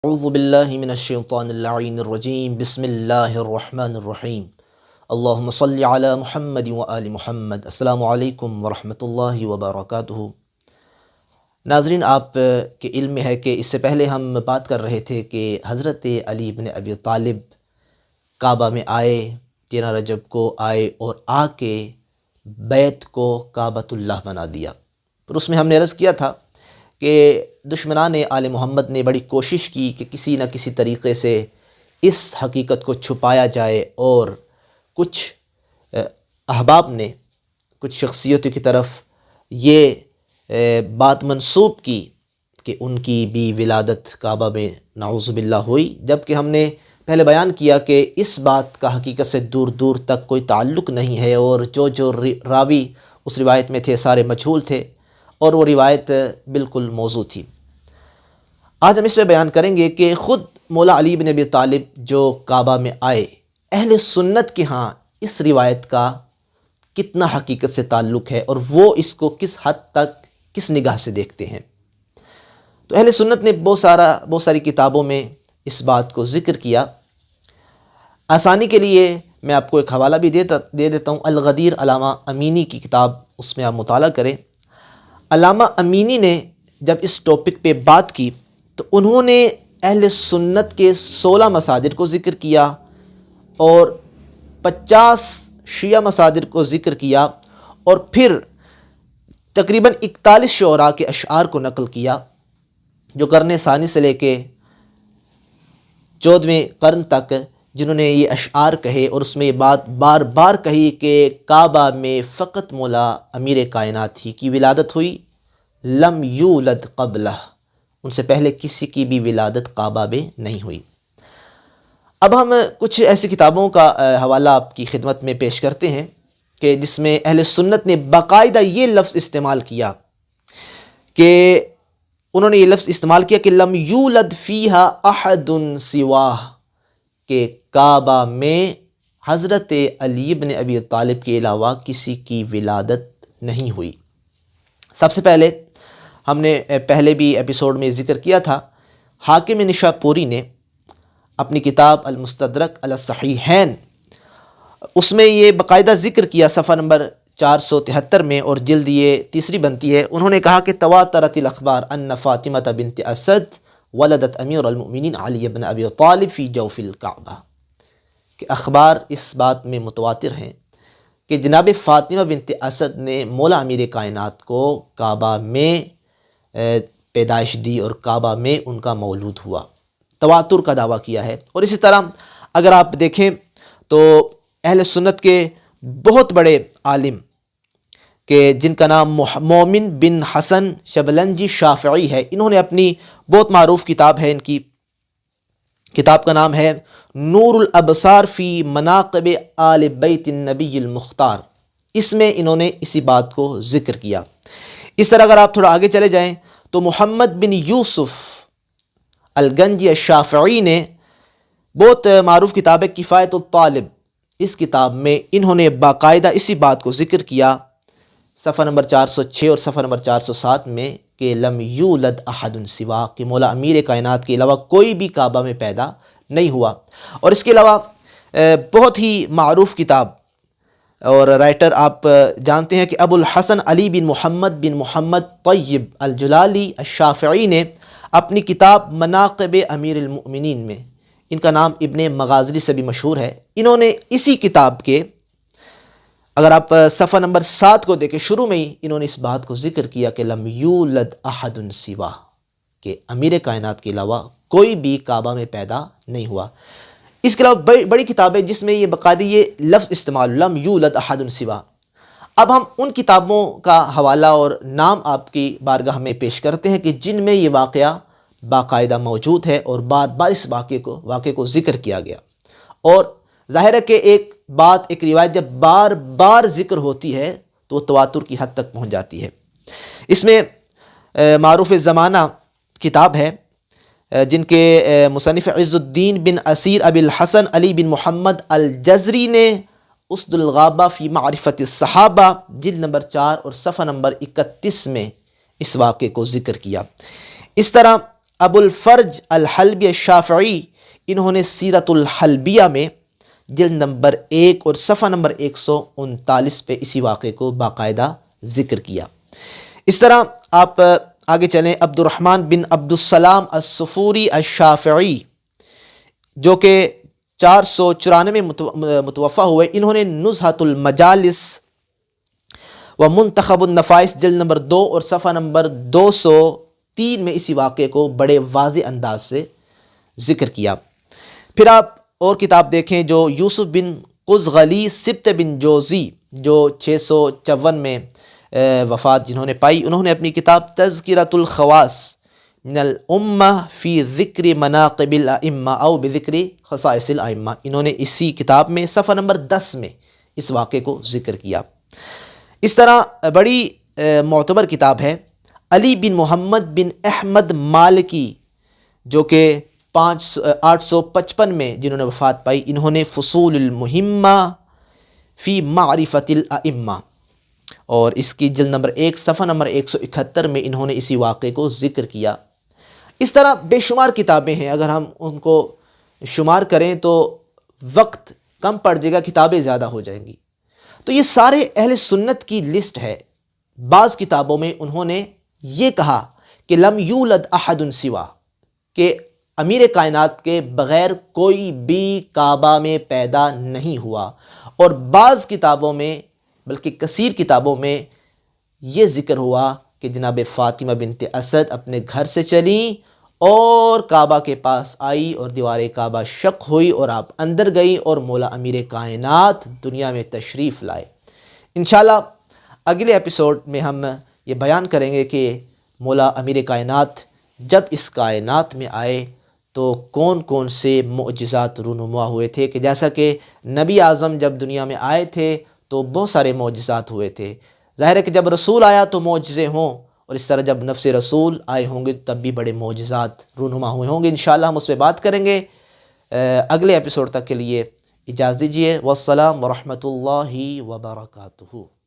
اعوذ باللہ من الشیطان اللعین الرجیم بسم اللہ الرحمن الرحیم اللہم صلی علی محمد وآل محمد۔ السلام علیکم ورحمۃ اللہ وبرکاتہ۔ ناظرین، آپ کے علم میں ہے کہ اس سے پہلے ہم بات کر رہے تھے کہ حضرت علی بن ابی طالب کعبہ میں آئے، 13 رجب کو آئے اور آ کے بیت کو کعبۃ اللہ بنا دیا۔ پھر اس میں ہم نے عرض کیا تھا کہ دشمنان آل محمد نے بڑی کوشش کی کہ کسی نہ کسی طریقے سے اس حقیقت کو چھپایا جائے، اور کچھ احباب نے کچھ شخصیتوں کی طرف یہ بات منسوب کی کہ ان کی بھی ولادت کعبہ میں نعوذ باللہ ہوئی، جبکہ ہم نے پہلے بیان کیا کہ اس بات کا حقیقت سے دور دور تک کوئی تعلق نہیں ہے، اور جو راوی اس روایت میں تھے سارے مجہول تھے، اور وہ روایت بالکل موضوع تھی۔ آج ہم اس پہ بیان کریں گے کہ خود مولا علی بن ابی طالب جو کعبہ میں آئے، اہل سنت کے ہاں اس روایت کا کتنا حقیقت سے تعلق ہے، اور وہ اس کو کس حد تک کس نگاہ سے دیکھتے ہیں۔ تو اہل سنت نے بہت ساری کتابوں میں اس بات کو ذکر کیا۔ آسانی کے لیے میں آپ کو ایک حوالہ بھی دے دیتا ہوں، الغدیر علامہ امینی کی کتاب، اس میں آپ مطالعہ کریں۔ علامہ امینی نے جب اس ٹاپک پہ بات کی تو انہوں نے اہل سنت کے 16 مصادر کو ذکر کیا اور 50 شیعہ مصادر کو ذکر کیا، اور پھر تقریباً 41 شعراء کے اشعار کو نقل کیا جو قرن ثانی سے لے کے 14ویں قرن تک، جنہوں نے یہ اشعار کہے اور اس میں یہ بات بار بار کہی کہ کعبہ میں فقط مولا امیر کائنات ہی کی ولادت ہوئی، لم یولد قبلہ، ان سے پہلے کسی کی بھی ولادت کعبہ میں نہیں ہوئی۔ اب ہم کچھ ایسی کتابوں کا حوالہ آپ کی خدمت میں پیش کرتے ہیں کہ جس میں اہل سنت نے باقاعدہ یہ لفظ استعمال کیا کہ انہوں نے یہ لفظ استعمال کیا کہ لم یولد فیہا احد سواہ، کہ کعبہ میں حضرت علی بن ابی طالب کے علاوہ کسی کی ولادت نہیں ہوئی۔ سب سے پہلے ہم نے پہلے بھی ایپیسوڈ میں ذکر کیا تھا، حاکم نشاپوری نے اپنی کتاب المستدرک علی الصحیحین، اس میں یہ باقاعدہ ذکر کیا صفحہ نمبر 473 میں، اور جلد یہ تیسری بنتی ہے۔ انہوں نے کہا کہ تواترت الاخبار ان فاطمہ بنت اسد ولدت امیر المؤمنین علی بن ابی طالب فی جوف الکعبہ، کہ اخبار اس بات میں متواتر ہیں کہ جناب فاطمہ بنت اسد نے مولا امیر کائنات کو کعبہ میں پیدائش دی اور کعبہ میں ان کا مولود ہوا، تواتر کا دعویٰ کیا ہے۔ اور اسی طرح اگر آپ دیکھیں تو اہل سنت کے بہت بڑے عالم کہ جن کا نام مومن بن حسن شبلنجی شافعی ہے، انہوں نے اپنی بہت معروف کتاب ہے، ان کی کتاب کا نام ہے نور الابصار فی مناقب آل بیت النبی المختار، اس میں انہوں نے اسی بات کو ذکر کیا۔ اس طرح اگر آپ تھوڑا آگے چلے جائیں تو محمد بن یوسف الگنجی الشافعی نے بہت معروف کتاب ہے کفایت الطالب، اس کتاب میں انہوں نے باقاعدہ اسی بات کو ذکر کیا صفحہ نمبر 406 اور صفحہ نمبر 407 میں کہ لم یولد احد سوا، کہ مولا امیر کائنات کے علاوہ کوئی بھی کعبہ میں پیدا نہیں ہوا۔ اور اس کے علاوہ بہت ہی معروف کتاب اور رائٹر آپ جانتے ہیں کہ ابو الحسن علی بن محمد طیب الجلالی الشافعی نے اپنی کتاب مناقب امیر المؤمنین میں، ان کا نام ابن مغازلی سے بھی مشہور ہے، انہوں نے اسی کتاب کے اگر آپ صفحہ نمبر 7 کو دیکھیں، شروع میں ہی انہوں نے اس بات کو ذکر کیا کہ لم یولد احد سوا، کہ امیر کائنات کے علاوہ کوئی بھی کعبہ میں پیدا نہیں ہوا۔ اس کے علاوہ بڑی کتاب ہے جس میں یہ باقاعدہ یہ لفظ استعمال لم یولد احد سوا۔ اب ہم ان کتابوں کا حوالہ اور نام آپ کی بارگاہ میں پیش کرتے ہیں کہ جن میں یہ واقعہ باقاعدہ موجود ہے اور بار بار اس واقعے کو ذکر کیا گیا۔ اور ظاہر ہے کہ ایک روایت جب بار بار ذکر ہوتی ہے تو وہ تواتر کی حد تک پہنچ جاتی ہے۔ اس میں معروف زمانہ کتاب ہے جن کے مصنف عز الدین بن اسیر ابی الحسن علی بن محمد الجزری نے اسد الغابہ فی معرفت الصحابہ جلد نمبر 4 اور صفحہ نمبر 31 میں اس واقعے کو ذکر کیا۔ اس طرح ابو الفرج الحلبی الشافعی، انہوں نے سیرت الحلبیہ میں جلد نمبر 1 اور صفحہ نمبر 139 پہ اسی واقعے کو باقاعدہ ذکر کیا۔ اس طرح آپ آگے چلیں، عبد الرحمن بن عبد السلام الصفوری الشافعی جو کہ 494 میں متوفہ ہوئے، انہوں نے نزہۃ المجالس و منتخب النفائس جلد نمبر 2 اور صفحہ نمبر 203 میں اسی واقعے کو بڑے واضح انداز سے ذکر کیا۔ پھر آپ اور کتاب دیکھیں جو یوسف بن قزغلی سبت بن جوزی جو 654 میں وفات جنہوں نے پائی، انہوں نے اپنی کتاب تذکرۃ الخواص من الامہ فی ذکر مناقب الائمہ او بذکر خصائص الائمہ، انہوں نے اسی کتاب میں صفحہ نمبر 10 میں اس واقعے کو ذکر کیا۔ اس طرح بڑی معتبر کتاب ہے علی بن محمد بن احمد مالکی جو کہ 855 میں جنہوں نے وفات پائی، انہوں نے فصول المہمہ فی معرفت الائمہ، اور اس کی جلد نمبر 1 صفحہ نمبر 171 میں انہوں نے اسی واقعے کو ذکر کیا۔ اس طرح بے شمار کتابیں ہیں، اگر ہم ان کو شمار کریں تو وقت کم پڑ جائے گا، کتابیں زیادہ ہو جائیں گی۔ تو یہ سارے اہل سنت کی لسٹ ہے۔ بعض کتابوں میں انہوں نے یہ کہا کہ لم یولد احد سوا، کہ امیر کائنات کے بغیر کوئی بھی کعبہ میں پیدا نہیں ہوا، اور بعض کتابوں میں بلکہ کثیر کتابوں میں یہ ذکر ہوا کہ جناب فاطمہ بنت اسد اپنے گھر سے چلیں اور کعبہ کے پاس آئی اور دیوار کعبہ شق ہوئی اور آپ اندر گئی اور مولا امیر کائنات دنیا میں تشریف لائے۔ انشاءاللہ اگلے ایپیسوڈ میں ہم یہ بیان کریں گے کہ مولا امیر کائنات جب اس کائنات میں آئے تو کون کون سے معجزات رونما ہوئے تھے، کہ جیسا کہ نبی اعظم جب دنیا میں آئے تھے تو بہت سارے معجزات ہوئے تھے، ظاہر ہے کہ جب رسول آیا تو معجزے ہوں، اور اس طرح جب نفس رسول آئے ہوں گے تب بھی بڑے معجزات رونما ہوئے ہوں گے۔ انشاءاللہ ہم اس پہ بات کریں گے۔ اگلے ایپیسوڈ تک کے لیے اجازت دیجیے۔ والسلام ورحمۃ اللہ وبرکاتہ۔